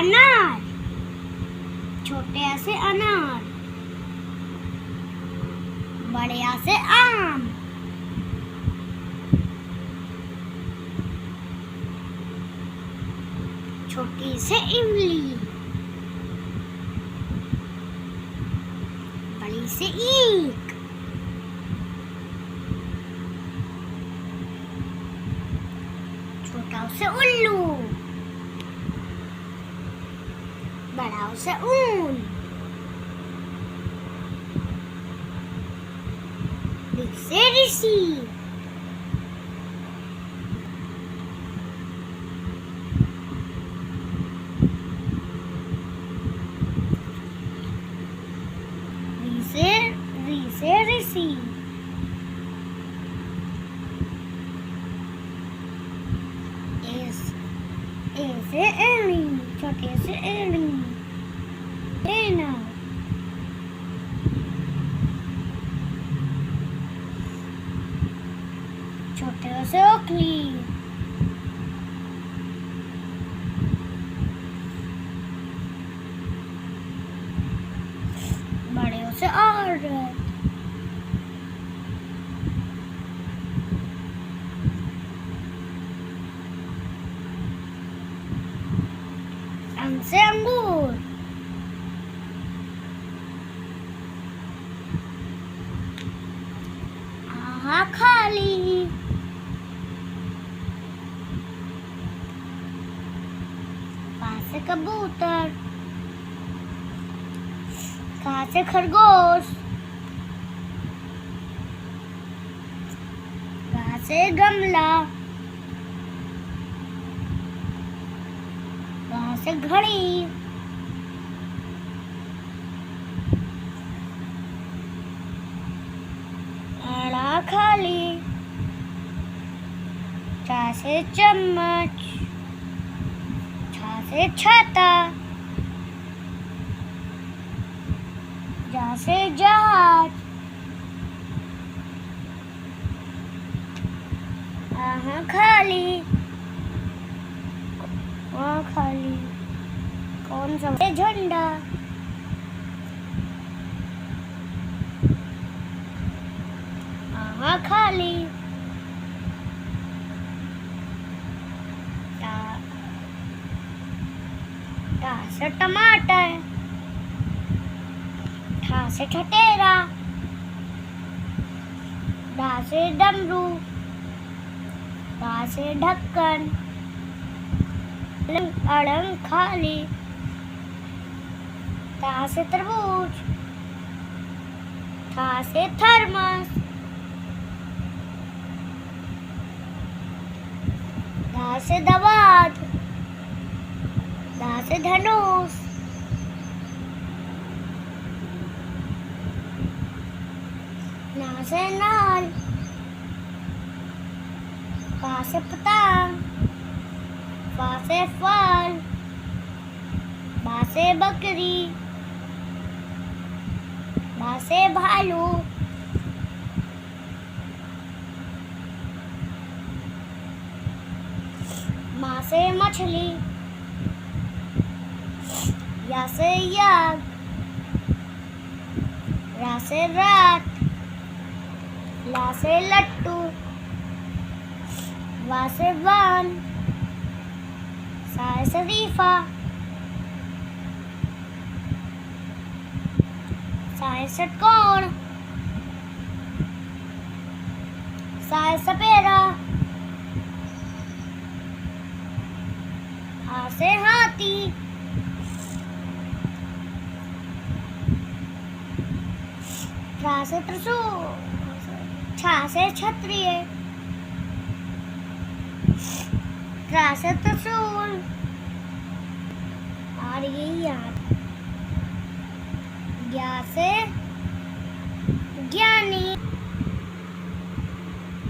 अनार, छोटे आ से अनार, बड़े आ से आम, छोटी से इमली, बड़ी से ईंख, छोटा से उल्लू, बड़ा से ऊन, से ऋषि, से ऋषि, ए से एड़ी, छोटे से एड़ी, एना, छोटे से ओखली, बड़े से औरत, से अंगूर, आहा खाली, से कबूतर, खा से खरगोश, गा से गमला, गा से घड़ी, अड़ा खाली, चा से चम्मच, से छाता, जा से जहाज, आहा खाली, वहाँ खाली, कौन सा झंडा, आहा खाली, टा से टमाटर, ठा से ठटेरा, डा से डमरू, ढा से ढक्कन, अड़ंग खाली, ता से तरबूज, था से थर्मस, धा से दवात, धा से धनुष, ना से नाल, पा से पतंग, फा से फल, बा से बकरी, बा से भालू, मा से मछली, या से याग, रा से रात, ला से लट्टू, वा से वान, सा से शरीफा, सा से षटकोण, सा से सपेरा, हा से हाथी, त्रा से त्रिशूल, छा से क्षत्रिय, त्रा से त्रिशूल, और ये याद, ज्ञा से ज्ञानी,